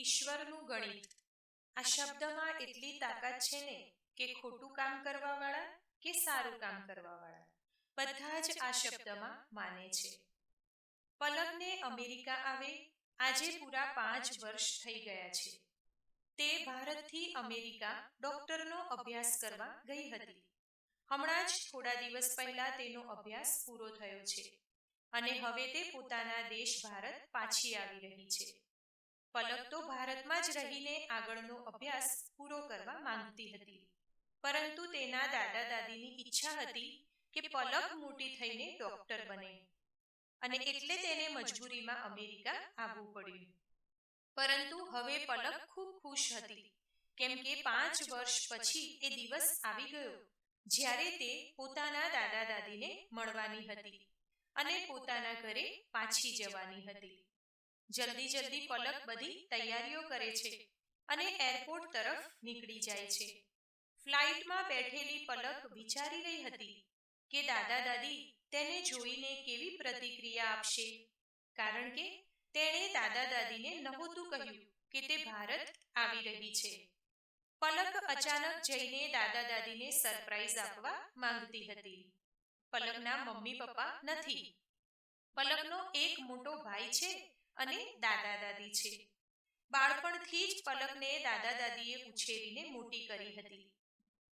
ઈશ્વરનું ગણિત. આ શબ્દમાં એટલી તાકાત છે ને કે ખોટું કામ કરવાવાળા કે સારું કામ કરવાવાળા બધા જ આ શબ્દમાં માને છે. પલકને અમેરિકા આવે આજે પૂરા 5 વર્ષ થઈ ગયા છે. તે ભારતથી અમેરિકા ડોક્ટરનો અભ્યાસ કરવા ગઈ હતી. હમણાં જ થોડા દિવસ પહેલા તેનો અભ્યાસ પૂરો થયો છે અને હવે તે પોતાના દેશ ભારત પાછી આવી રહી છે. પલક તો ભારતમાં જ રહીને આગળનો અભ્યાસ પૂરો કરવા માંગતી હતી, પરંતુ તેના દાદા દાદીની ઈચ્છા હતી કે પલક મોટી થઈને ડોક્ટર બને અને એટલે તેને મજબૂરીમાં અમેરિકા આવવું પડ્યું. પરંતુ હવે પલક ખૂબ ખુશ હતી, કેમ કે 5 વર્ષ પછી એ દિવસ આવી ગયો જ્યારે તે પોતાના દાદા દાદીને મળવાની હતી અને પોતાના ઘરે પાછી જવાની હતી. જલ્દી જલ્દી પલક બધી તૈયારીઓ કરે છે અને એરપોર્ટ તરફ નીકળી જાય છે. ફ્લાઇટમાં બેઠેલી પલક વિચારી રહી હતી કે દાદા દાદી તેને જોઈને કેવી પ્રતિક્રિયા આપશે, કારણ કે તેણે દાદા દાદીને નહોતું કહ્યું કે તે ભારત આવી રહી છે. પલક અચાનક જઈને દાદા દાદીને સરપ્રાઈઝ આપવા માંગતી હતી. પલકના મમ્મી પપ્પા નથી. પલકનો એક મોટો ભાઈ છે અને દાદા દાદી છે. બાળપણથી જ પલકને દાદા દાદીએ ઉછેરીને મોટી કરી હતી.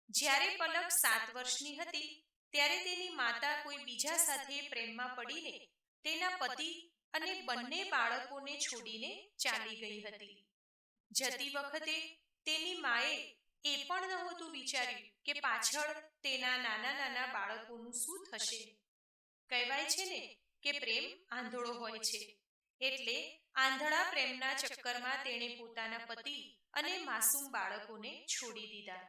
જ્યારે પલક 7 વર્ષની હતી ત્યારે તેની માતા કોઈ બીજા સાથે પ્રેમમાં પડીને તેના પતિ અને બંને બાળકોને છોડીને ચાલી ગઈ હતી. જતી વખતે તેની માએ એ પણ નહોતું વિચાર્યું કે પાછળ તેના નાના નાના બાળકોનું શું થશે. કહેવાય છે ને કે પ્રેમ આંધળો હોય છે, એટલે આંધળા પ્રેમના ચક્કરમાં તેણે પોતાના પતિ અને માસૂમ બાળકોને છોડી દીધા.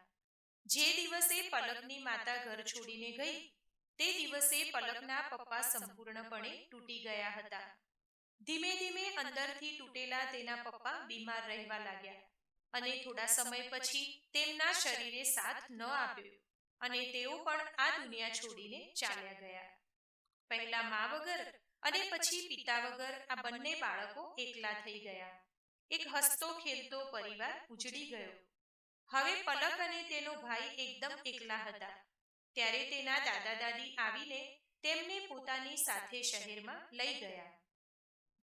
જે દિવસે પલકની માતા ઘર છોડીને ગઈ તે દિવસે પલકના પપ્પા સંપૂર્ણપણે તૂટી ગયા હતા. ધીમે ધીમે અંદરથી તૂટેલા તેના પપ્પા બીમાર રહેવા લાગ્યા અને થોડા સમય પછી તેમના શરીરે સાથ ન આપ્યો અને તેઓ પણ આ દુનિયા છોડીને ચાલ્યા ગયા. પહેલા મા વગર અને પછી પિતા વગર આ બંને બાળકો એકલા થઈ ગયા. એક હસતો ખેલતો પરિવાર ઉજળી ગયો. હવે પલક અને તેનો ભાઈ એકદમ એકલા હતા. ત્યારે તેના દાદા દાદી આવીને તેમને પોતાની સાથે શહેરમાં લઈ ગયા.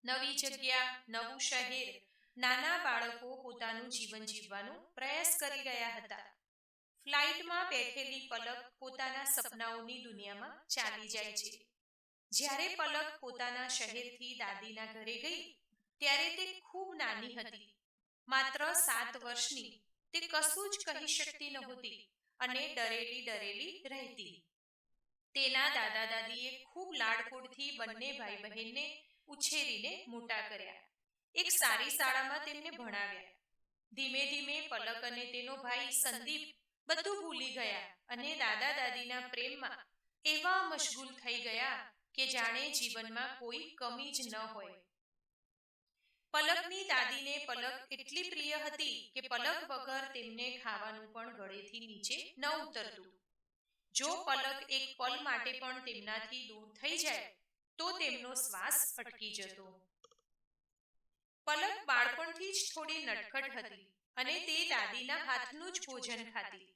નવી જગ્યા, નવું શહેર, નાના બાળકો પોતાનું જીવન જીવવાનો પ્રયાસ કરી રહ્યા હતા. ફ્લાઇટમાં બેઠેલી પલક પોતાના સપનાઓની દુનિયામાં ચાલી જાય છે. જ્યારે પલક પોતાના શહેરથી દાદીના ઘરે ગઈ ત્યારે તે ખૂબ નાની હતી, માત્ર 7 વર્ષની. તે કશું જ કહી શકતી નહોતી અને ડરેલી રહેતી. તેના દાદા દાદીએ ખૂબ લાડકોડથી બંને ભાઈ બહેનને ઉછેરીને મોટા કર્યા. એક સારી શાળામાં તેમને ભણાવ્યા. ધીમે ધીમે પલક અને તેનો ભાઈ સંદીપ બધું ભૂલી ગયા અને દાદા દાદીના પ્રેમમાં એવા મશગુલ થઈ ગયા કે જાણે જીવનમાં કોઈ કમી જ ન હોય. પલકની દાદીને પલક એટલી પ્રિય હતી કે પલક વગર તેમને ખાવાનું પણ ગળેથી નીચે ન ઉતરતું. જો પલક એક પલ માટે પણ તેમનાથી દૂર થઈ જાય તો તેમનો શ્વાસ અટકી જતો. પલક બાળપણથી જ થોડી નટખટ હતી અને તે દાદીના હાથનું જ ભોજન ખાતી.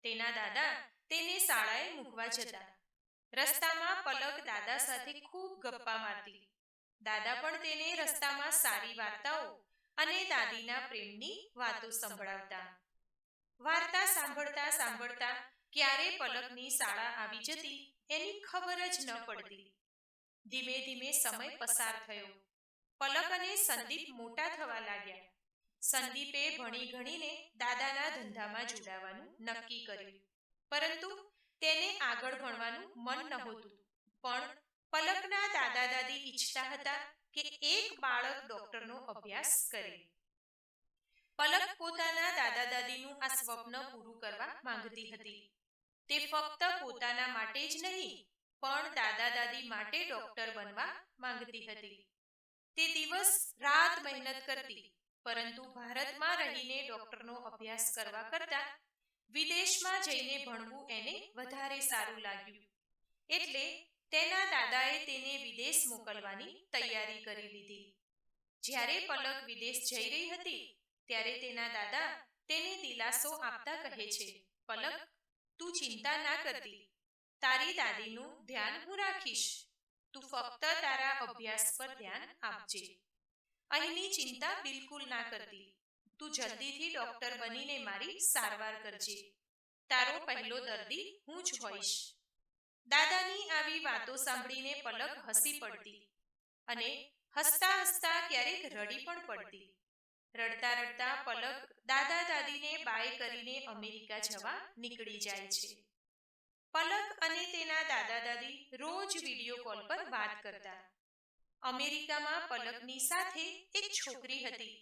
તેના દાદા તેને શાળાએ મૂકવા જતા. રસ્તામાં પલક દાદા સાથે ખૂબ ગપ્પા મારતી. દાદા પણ તેને રસ્તામાં સારી વાર્તાઓ અને દાદીના પ્રેમની વાતો સંભળાવતા. વાર્તા સાંભળતા સાંભળતા ક્યારે પલકની શાળા આવી જતી એની ખબર જ ન પડતી. ધીમે ધીમે સમય પસાર થયો. પલક અને સંદીપ મોટા થવા લાગ્યા. સંદીપે ભણી ગણીને દાદાના ધંધામાં જોડાવાનું નક્કી કર્યું, પરંતુ તેને આગળ ભણવાનું મન નહોતું. પણ પલકના દાદા દાદી ઈચ્છતા હતા કે એક બાળક ડોક્ટરનો અભ્યાસ કરે. પલક પોતાના દાદા દાદીનું આ સ્વપ્ન પૂરું કરવા માંગતી હતી. તે ફક્ત પોતાના માટે જ નહીં પણ દાદા દાદી માટે ડોક્ટર બનવા માંગતી હતી. તે દિવસ રાત મહેનત કરતી, પરંતુ ભારતમાં રહીને ડોક્ટરનો અભ્યાસ કરવા કરતાં વિદેશમાં જઈને ભણવું એને વધારે સારું લાગ્યું. એટલે તેના દાદાએ તેને વિદેશ મોકલવાની તૈયારી કરી લીધી. જ્યારે પલક વિદેશ જઈ રહી હતી ત્યારે તેના દાદા તેને દિલાસો આપતા કહે છે, પલક, તું ચિંતા ના કરતી, તારી દાદીનું ધ્યાન હું રાખીશ, તું ફક્ત તારા અભ્યાસ પર ધ્યાન આપજે. અહીંની ચિંતા બિલકુલ ના કરતી, તું જલ્દીથી ડોક્ટર બનીને મારી સારવાર કરજે, તારો પહેલો દર્દી હું જ હોઈશ. દાદાની આવી વાતો સાંભળીને પલક હસી પડતી અને હસતા હસતા ક્યારેક રડી પણ પડતી. રડતા રડતા પલક દાદા દાદીને બાય કરીને અમેરિકા જવા નીકળી જાય છે. પલક અને તેના દાદા દાદી રોજ વિડીયો કોલ પર વાત કરતા. અમેરિકામાં પલકની સાથે એક છોકરી હતી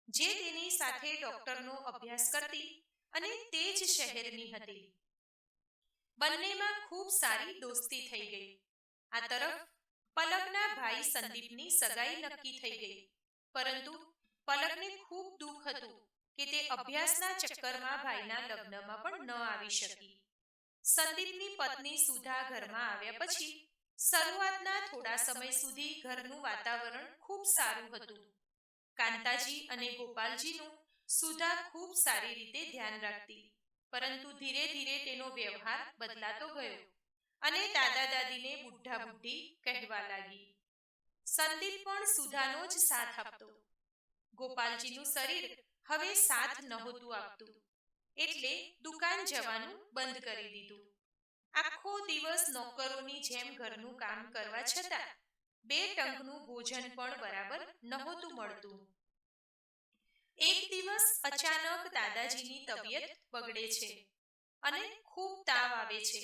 જે તેની સાથે ડોક્ટરનો અભ્યાસ કરતી અને તે જ શહેરની હતી. બંનેમાં ખૂબ સારી દોસ્તી થઈ ગઈ. આ તરફ પલકના ભાઈ સંદીપની સગાઈ નક્કી થઈ ગઈ, પરંતુ પલકને ખૂબ દુઃખ હતું કે તે અભ્યાસના ચક્કરમાં ભાઈના લગ્નમાં પણ ન આવી શકી. સંદીપની પત્ની સુધા ઘરમાં આવ્યા પછી શરૂઆતના થોડા સમય સુધી ઘરનું વાતાવરણ ખૂબ સારું હતું. કાંતાજી અને ગોપાલજીનું સુધા ખૂબ સારી રીતે ધ્યાન રાખતી, પરંતુ ધીરે ધીરે તેનો વ્યવહાર બદલાતો ગયો અને દાદા દાદીને બુઢ્ઢા બુઢ્ઢી કહેવા લાગી. સંદીપ પણ સુધાનો જ સાથ આપતો. ગોપાલજીનું શરીર હવે સાથ નહોતું આપતું, એટલે દુકાન જવાનું બંધ કરી દીધું. આખો દિવસ નોકરોની જેમ ઘરનું કામ કરવા છતાં 2 ટંકનું ભોજન પણ બરાબર નહોતું મળતું. એક દિવસ અચાનક દાદાજીની તબિયત બગડે છે અને ખૂબ તાવ આવે છે.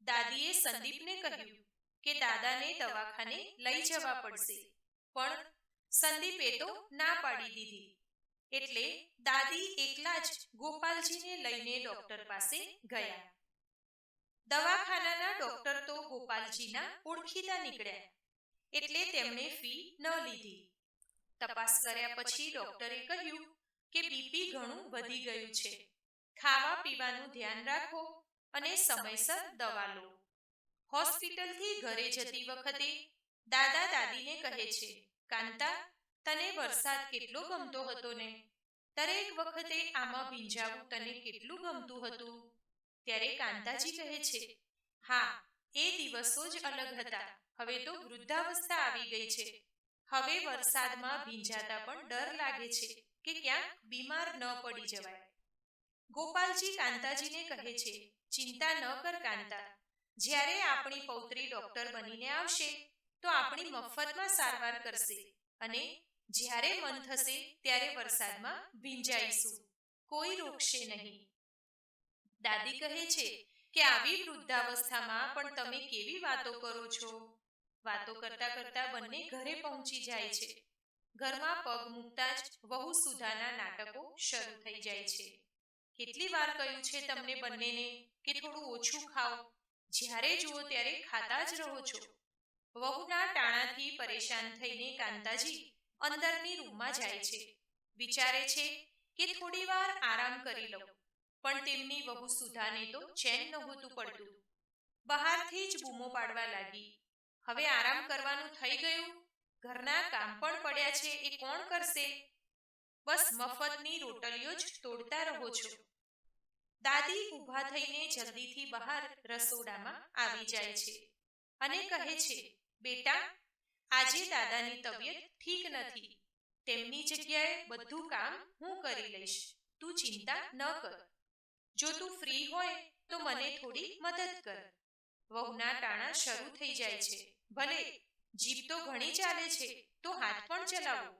દાદીએ સંદીપને કહ્યું કે દાદાને દવાખાને લઈ જવા પડશે, પણ સંદીપે તો ના પાડી દીધી. એટલે દાદી એકલા જ ગોપાલજીને લઈને ડોક્ટર પાસે ગયા. દવાખાનાના ડોક્ટર તો ગોપાલજીના ઓળખીતા નીકળ્યા, એટલે તેમણે ફી ન લીધી. તપાસ કર્યા પછી ડોક્ટરે કહ્યું કે બીપી ઘણું વધી ગયું છે, ખાવા પીવાનું ધ્યાન રાખો અને સમયસર દવા લો. હોસ્પિટલથી ઘરે જતી વખતે દાદા દાદીને કહે છે, કાંતા, તને વરસાદ કેટલો ગમતો હતો ને, દરેક વખતે આમાં ભીંજાવું તને કેટલું ગમતું હતું. ત્યારે કાંતાજી કહે છે, હા, એ દિવસો જ અલગ હતા. હવે તો વૃદ્ધાવસ્થા આવી ગઈ છે. હવે વરસાદમાં ભીંજાતા પણ ડર લાગે છે કે ક્યાંક બીમાર ન પડી જવાય. ગોપાલજી કાંતાજીને કહે છે, ચિંતા ન કર કાંતા, જ્યારે આપણી પૌત્રી ડોક્ટર બનીને આવશે તો આપણી મફતમાં સારવાર કરશે અને જ્યારે મન થશે ત્યારે વરસાદમાં ભીંજાઈશું, કોઈ રોકશે નહીં. દાદી કહે છે કે આવી વૃદ્ધાવસ્થામાં પણ તમે કેવી વાતો કરો છો. વાતો કરતા કરતા બંને ઘરે પહોંચી જાય છે. ઘરમાં પગ મૂકતા જ વહુ સુધાના નાટકો શરૂ થઈ જાય છે. કેટલી વાર કહ્યું છે તમને બંનેને કે થોડું ઓછું ખાઓ, જ્યારે જુઓ ત્યારે ખાતા જ રહો છો. વહુના ટાણાથી પરેશાન થઈને કાંતાજી અંદરની રૂમમાં જાય છે. વિચારે છે કે થોડી વાર આરામ કરી લઉં, પણ તેમની વહુ સુધાને તો ચેન નહોતું પડતું. બહારથી જ બૂમો પાડવા લાગી, હવે આરામ કરવાનું થઈ ગયું, ઘરના કામ પણ પડ્યા છે, એ કોણ કરશે? બસ મફતની રોટલીઓ જ તોડતા રહો છો. દાદી ઊભા થઈને જલ્દીથી બહાર રસોડામાં આવી જાય છે અને કહે છે, બેટા, આજે દાદાની તબિયત ઠીક નથી. તેમની જગ્યાએ બધું કામ હું કરી લઈશ, તું ચિંતા ન કર. જો તું ફ્રી હોય તો મને થોડી મદદ કર. વહુના ટાણા શરૂ થઈ જાય છે. ભલે, જીભ તો ઘણી ચાલે છે, તો હાથ પણ ચલાવો.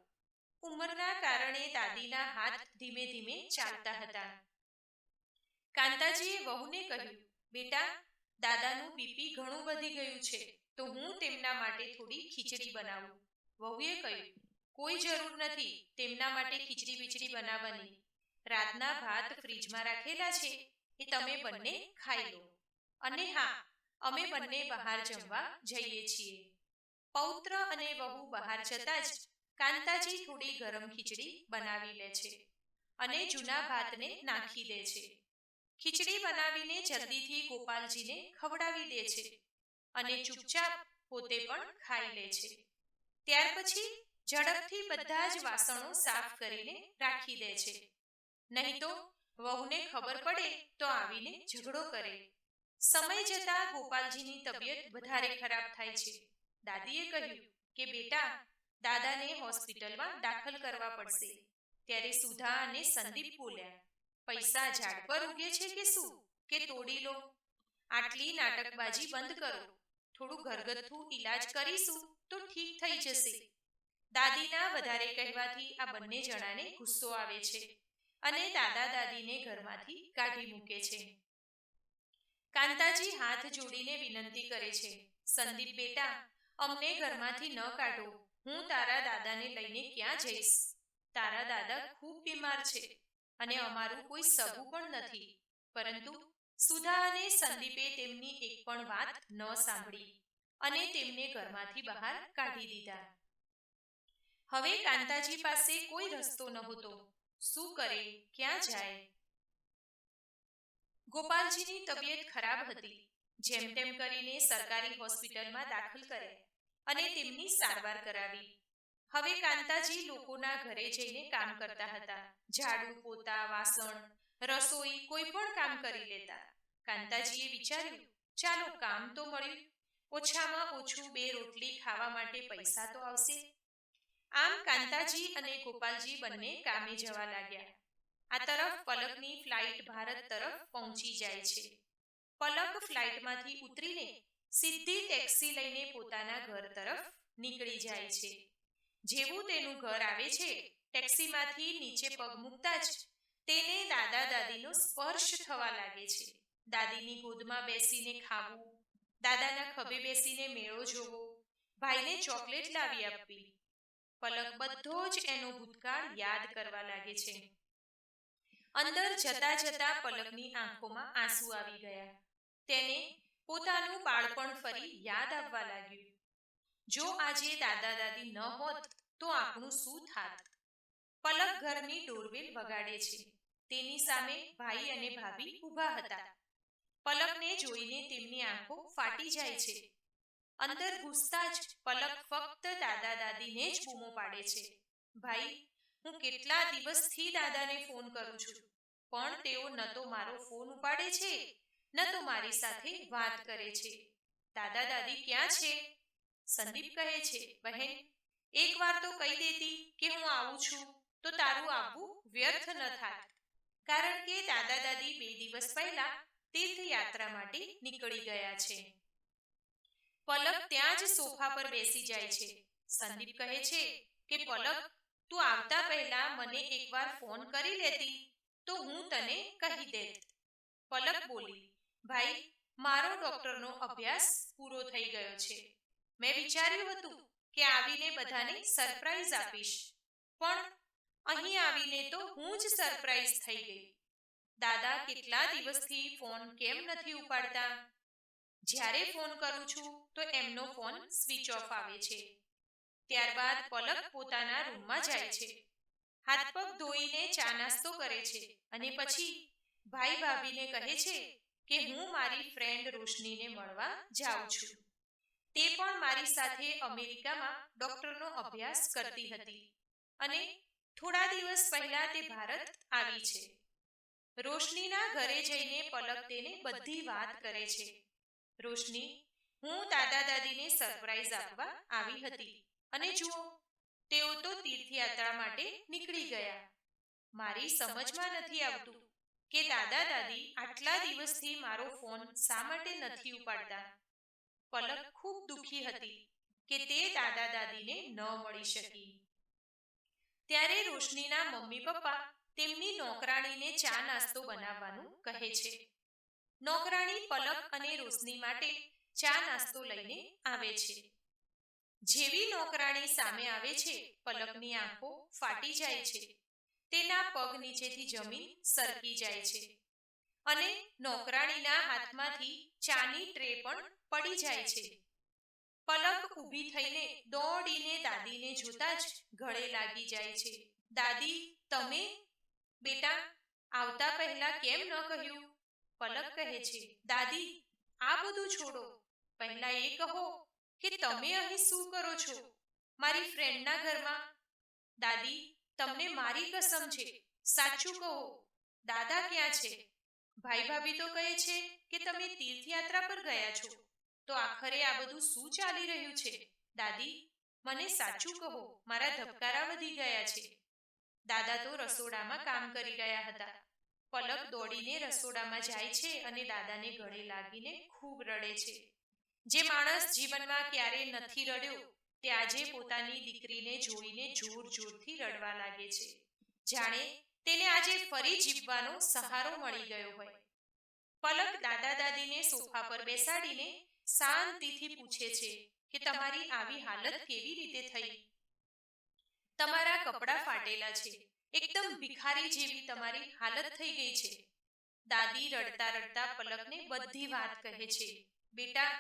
ઉંમરના કારણે દાદીના હાથ ધીમે ધીમે ચાલતા હતા. કાંતાજીએ વહુને કહ્યું, બેટા, દાદાનું બીપી ઘણું વધી ગયું છે, તો હું તેમના માટે થોડી ખીચડી બનાવું. વહુએ કહ્યું, કોઈ જરૂર નથી તેમના માટે ખીચડી બીચડી બનાવવાની. રાતના ભાત ફ્રીજમાં રાખેલા છે, એ તમે બંને ખાઈ લો. અને હા, અમે બંને બહાર જમવા જઈએ છીએ. પૌત્ર અને વહુ બહાર જતા જ કાંતાજી થોડી ગરમ ખીચડી બનાવી લે છે અને જૂના ભાતને નાખી દે છે. ખીચડી બનાવીને જલ્દીથી ગોપાલજીને ખવડાવી દે છે અને ચૂપચાપ પોતે પણ ખાઈ લે છે. ત્યાર પછી ઝડપથી બધા જ વાસણો સાફ કરીને રાખી દે છે. નહીં તો વહુને ખબર પડે તો આવીને ઝઘડો કરે. સમય જતા ગોપાલજીની તબિયત વધારે ખરાબ થાય છે. દાદીએ કહ્યું કે બેટા, દાદાને હોસ્પિટલમાં દાખલ કરવા પડશે. ત્યારે સુધા અને સંદીપ બોલ્યા, પૈસા ઝાડ પર ઉગે છે કે શું, કે તોડી લો? આટલી નાટકબાજી બંધ કરો. થોડું ઘરગથ્થુ ઈલાજ કરીશું તો ઠીક થઈ જશે. દાદીના વધારે કહેવાથી આ બંને જણાને ગુસ્સો આવે છે અને દાદા દાદીને ઘરમાંથી કાઢી મૂકે છે. કાંતાજી હાથ જોડીને વિનંતી કરે છે, સંદીપ બેટા, અમને ઘરમાંથી ન કાઢો. હું તારા દાદાને લઈને ક્યાં જઈશ? તારા દાદા ખૂબ બીમાર છે અને અમારું કોઈ સગું પણ નથી. પરંતુ સુધા અને સંદીપે તેમની એક પણ વાત ન સાંભળી અને તેમને ઘરમાંથી બહાર કાઢી દીધા. હવે કાંતાજી પાસે કોઈ રસ્તો નહોતો. શું કરે, ક્યાં જાય? ગોપાલજીની તબિયત ખરાબ હતી. જેમ તેમ કરીને સરકારી હોસ્પિટલમાં દાખલ કર્યા અને તેમની સારવાર કરાવી. હવે કાંતાજી લોકોના ઘરે જઈને કામ કરતા હતા. ઝાડુ, પોતા, વાસણ, રસોઈ, કોઈ પણ કામ કરી લેતા. કાંતાજીએ વિચાર્યું, ચાલો કામ તો મળ્યું, ઓછામાં ઓછું 2 રોટલી ખાવા માટે પૈસા તો આવશે. આમ કાંતાજી અને ગોપાલજી બંને કામે જવા લાગ્યા. આ તરફ પલકની ફ્લાઇટ ભારત તરફ પહોંચી જાય છે. પલક ફ્લાઇટમાંથી ઉતરીને સીધી ટેક્સી લઈને પોતાના ઘર તરફ નીકળી જાય છે. જેવું તેનું ઘર આવે છે, ટેક્સીમાંથી નીચે પગ મૂકતા જ તેને દાદા દાદીનો સ્પર્શ થવા લાગે છે. દાદીની ગોદમાં બેસીને ખાવું, દાદાના ખભે બેસીને મેળો જોવો, ભાઈને ચોકલેટ લાવી આપવી. પલક બધો જ એનો ભૂતકાળ યાદ કરવા લાગે છે. અંદર જતા જતા પલકની આંખોમાં આંસુ આવી ગયા. તેને પોતાનું બાળપણ ફરી યાદ આવવા લાગ્યું. જો આજે દાદા દાદી ન હોત તો આપણું શું થાત? પલક ઘરની ડોરબેલ વગાડે છે. તેની સામે ભાઈ અને ભાભી ઊભા હતા. પલકને જોઈને તેમની આંખો ફાટી જાય છે. અંદર ઘૂસતા જ પલક ફક્ત દાદા દાદીને જ બૂમો પાડે છે, ભાઈ, હું કેટલા દિવસથી દાદાને ફોન કરું છું, પણ તેઓ ન તો મારો ફોન ઉપાડે છે, ન તો મારી સાથે વાત કરે છે. દાદા દાદી ક્યાં છે? સંદીપ કહે છે, બહેન, એકવાર તો કહી દેતી કે હું આવું છું તો તારું આવવું વ્યર્થ ન થાત. કારણ કે દાદા દાદી 2 દિવસ પહેલા તીર્થયાત્રા માટે નીકળી ગયા છે. પલક ત્યાં જ સોફા પર બેસી જાય છે. સંદીપ કહે છે કે પલક, તું આવતા પહેલા મને એકવાર ફોન કરી લેતી તો હું તને કહી દેત. પલક બોલી, ભાઈ, મારો ડોક્ટરનો અભ્યાસ પૂરો થઈ ગયો છે. મેં વિચાર્યું હતું કે આવીને બધાને સરપ્રાઈઝ આપીશ, પણ અહીં આવીને તો હું જ સરપ્રાઈઝ થઈ ગઈ. દાદા કેટલા દિવસથી ફોન કેમ નથી ઉપાડતા? જ્યારે ફોન કરું છું તો એમનો ફોન સ્વિચ ઓફ આવે છે. ત્યારબાદ પલક પોતાના રૂમમાં જાય છે. હાથ પગ ધોઈને ચા નાસ્તો કરે છે અને પછી ભાઈ ભાભીને કહે છે કે હું મારી ફ્રેન્ડ રોશનીને મળવા જાઉં છું. તે પણ મારી સાથે અમેરિકામાં ડોક્ટરનો અભ્યાસ કરતી હતી અને થોડા દિવસ પહેલા તે ભારત આવી છે. રોશનીના ઘરે જઈને પલક તેને બધી વાત કરે છે. રોશની, હું દાદા દાદીને સરપ્રાઈઝ આપવા આવી હતી અને જુઓ, તેઓ તો તીર્થયાત્રા માટે નીકળી ગયા. મારી સમજમાં નથી આવતું કે દાદા દાદી આટલા દિવસથી મારો ફોન શા માટે નથી ઉપાડતા. પલક ખૂબ દુઃખી હતી કે તે દાદા દાદીને ન મળી શકી. ત્યારે રોશનીના મમ્મી પપ્પા તેમની નોકરાણીને ચા નાસ્તો બનાવવાનું કહે છે. નોકરાણી પલક અને રોશની માટે ચા નાસ્તો લઈને આવે છે. જેવી નોકરાણી સામે આવે છે, પલકની આંખો ફાટી જાય છે. તેના પગ નીચેથી જમીન સરકી જાય છે અને નોકરાણીના હાથમાંથી ચાની ટ્રે પણ પડી જાય છે. પલક ઊભી થઈને દોડીને દાદીને જોતા જ ગળે લાગી જાય છે. દાદી, તમે? બેટા, આવતા પહેલા કેમ ન કહ્યું? પલક કહે છે, દાદી, આ બધું છોડો. પહેલા એ કહો કે તમે અહીં શું કરો છો? મારી ફ્રેન્ડના ઘરમાં. દાદી, તમને મારી કસમ છે, સાચું કહો, દાદા ક્યાં છે? ભાઈ ભાભી તો કહે છે કે તમે તીર્થયાત્રા પર ગયા છો. તો આખરે આ બધું શું ચાલી રહ્યું છે? દાદી, મને સાચું કહો, મારા ધબકારા વધી ગયા છે. દાદા તો રસોડામાં કામ કરી રહ્યા હતા. પલક દોડીને રસોડામાં જાય છે અને દાદાને ગળે લાગીને ખૂબ રડે છે. જે માણસ જીવનમાં ક્યારેય નથી રડ્યો તે આજે પોતાની દીકરીને જોઈને જોર જોરથી રડવા લાગે છે, જાણે તેને આજે ફરી જીવવાનો સહારો મળી ગયો હોય. પલક દાદા દાદીને સોફા પર બેસાડીને શાંતિથી પૂછે છે કે તમારી આવી હાલત કેવી રીતે થઈ? તમારા કપડાં ફાટેલા છે, એકદમ ભિખારી જેવી તમારી હાલત થઈ ગઈ છે. દાદી રડતા રડતા પલકને બધી વાત કહે છે. બેટા,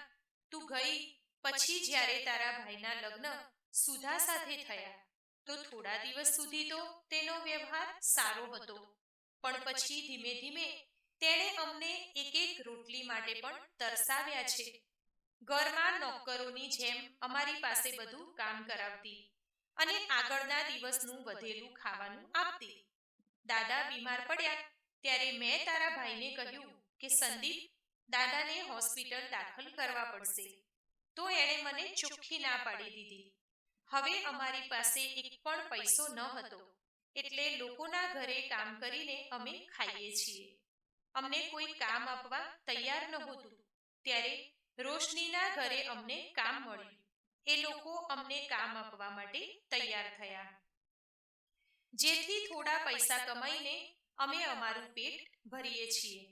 તું ગઈ પછી જ્યારે તારા ભાઈના લગ્ન સુધા સાથે થયા તો થોડા દિવસ સુધી તો તેનો વ્યવહાર સારો હતો, પણ પછી ધીમે ધીમે તેણે અમને એક એક રોટલી માટે પણ તરસાવ્યા છે. ઘરમાં નોકરોની જેમ અમારી પાસે બધું કામ કરાવતી અને આગળના દિવસનું વધેલું ખાવાનું આપતી. દાદા બીમાર પડ્યા ત્યારે મેં તારા ભાઈને કહ્યું કે સંદીપ, દાદાને હોસ્પિટલ દાખલ કરવા પડશે, તો એણે મને ચોખ્ખી ના પાડી દીધી. હવે અમારી પાસે એક પણ પૈસો ન હતો, એટલે લોકોના ઘરે કામ કરીને અમે ખાઈએ છીએ. અમને કોઈ કામ આપવા તૈયાર નહોતું, ત્યારે રોશનીના ઘરે અમને કામ મળ્યું. એ લોકો અમને કામ આપવા માટે તૈયાર થયા, જેથી થોડા પૈસા કમાઈને અમે અમારું પેટ ભરીએ છીએ.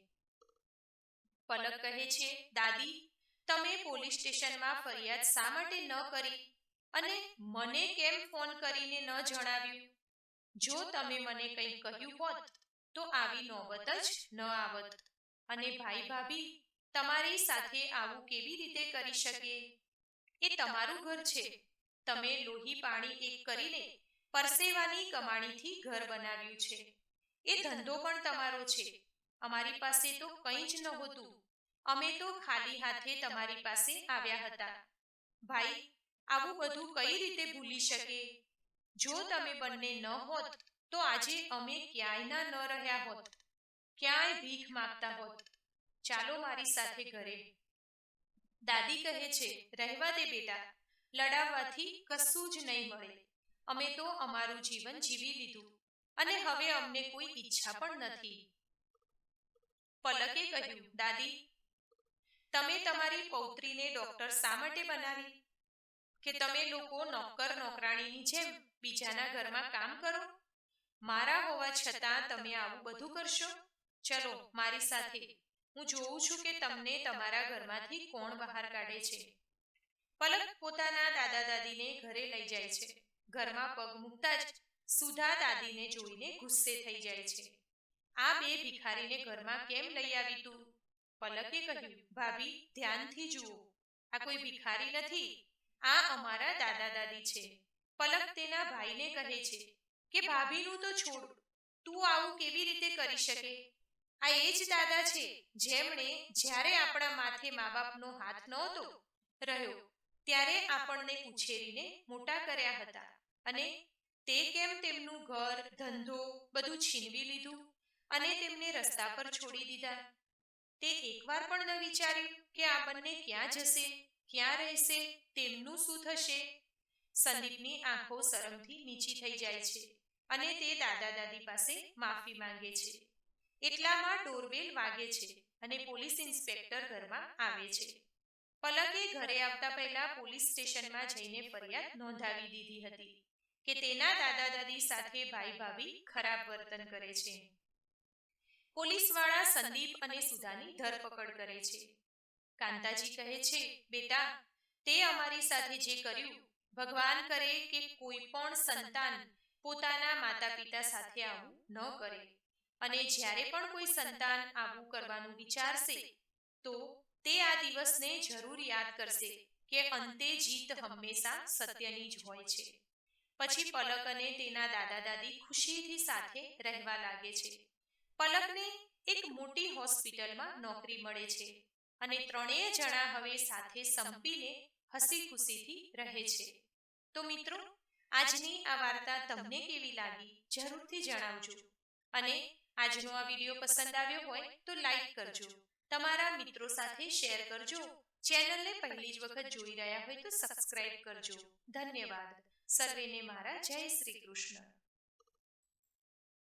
પલક કહે છે, દાદી, તમે પોલીસ સ્ટેશનમાં ફરિયાદ શા માટે ન કરી અને મને કેમ ફોન કરીને ન જણાવ્યું? જો તમે મને કંઈ કહ્યું હોત તો આવી નોબત જ ન આવત, અને ભાઈ ભાભી તમારી સાથે આવું કેવી રીતે કરી શકે? એ તમારું ઘર છે. તમે લોહી પાણી એક કરીને પરસેવાની કમાણીથી ઘર બનાવ્યું છે. એ ધંધો પણ તમારો છે. અમારી પાસે તો કંઈ જ નહોતું. અમે તો ખાલી હાથે તમારી પાસે આવ્યા હતા. ભાઈ આવું બધું કઈ રીતે ભૂલી શકે? જો તમે બંને ન હોત તો આજે અમે ક્યાંયના ન રહ્યા હોત, ક્યાંય ભીખ માંગતા હોત. ચાલો મારી સાથે ઘરે. દાદી કહે છે, રહેવા દે બેટા, લડાવવાથી કશું જ નહીં મળે. અમે તો અમારું જીવન જીવી લીધું અને હવે અમને કોઈ ઈચ્છા પણ નથી. પલકે કહ્યું, દાદી, તમે તમારી પૌત્રીને ડોક્ટર શા માટે બનાવી? કે તમે લોકો નોકર નોકરાણીની જેમ બીજાના ઘરમાં કામ કરો? મારા હોવા છતાં તમે આવું બધું કરશો? ચલો મારી સાથે, હું જોઉં છું કે તમને તમારા ઘરમાંથી કોણ બહાર કાઢે છે. પલક પોતાના દાદા દાદીને ઘરે લઈ જાય છે. ઘરમાં પગ મૂકતા જ સુધા દાદીને જોઈને ગુસ્સે થઈ જાય છે. આ બે ભિખારીને ઘરમાં કેમ લઈ આવી તું? પલકે કહ્યું, ભાભી, ધ્યાનથી જુઓ, આ કોઈ ભિખારી નથી, આ અમારા દાદા દાદી છે. પલક તેના ભાઈને કહે છે કે ભાભીનું તો છોડ, તું આવું કેવી રીતે કરી શકે? આ એ જ દાદા છે જેમણે જ્યારે આપણા માથે મા બાપનો હાથ નહોતો રહ્યો ત્યારે આપણને ઉછેરીને મોટા કર્યા હતા, અને તે કેમ તેમનું ઘર ધંધો બધું છીનવી લીધું અને તેમને રસ્તા પર છોડી દીધા? તે એકવાર પણ ન વિચાર્યું કે આ બંને ક્યાં જશે, ક્યાં રહેશે, તેમનું શું થશે? સંદીપની આંખો શરમથી નીચી થઈ જાય છે અને તે દાદા દાદી પાસે માફી માંગે છે. એટલામાં ડોરબેલ વાગે છે અને પોલીસ ઇન્સ્પેક્ટર ઘરમાં આવે છે. પલકે ઘરે આવતા પહેલા પોલીસ સ્ટેશનમાં જઈને ફરિયાદ નોંધાવી દીધી હતી કે તેના દાદા દાદી સાથે ભાઈ ભાભી ખરાબ વર્તન કરે છે. પોલીસવાળા સંદીપ અને સુધાની ધરપકડ કરે છે. કાંતાજી કહે છે, બેટા, તે અમારી સાથે જે કર્યું, ભગવાન કરે કે કોઈ પણ સંતાન પોતાના માતા પિતા સાથે આવું ન કરે, અને જ્યારે પણ કોઈ સંતાન આવું કરવાનું વિચારશે તો તે આ દિવસને જરૂર યાદ કરશે કે અંતે જીત હંમેશા સત્યની જ હોય છે. પછી પલક અને તેના દાદા દાદી ખુશીથી સાથે રહેવા લાગે છે. પલકને એક મોટી હોસ્પિટલમાં નોકરી મળે છે અને ત્રણેય જણા હવે સાથે સંપીને હસી ખુશીથી રહે છે. તો મિત્રો, આજની આ વાર્તા તમને કેવી લાગી જરૂરથી જણાવજો. અને આજનો આ વિડીયો પસંદ આવ્યો હોય તો લાઈક કરજો, તમારા મિત્રો સાથે શેર કરજો. ચેનલને પહેલી જ વખત જોઈ રહ્યા હોય તો સબસ્ક્રાઇબ કરજો. ધન્યવાદ. સર્વેને મારા જય શ્રી કૃષ્ણ.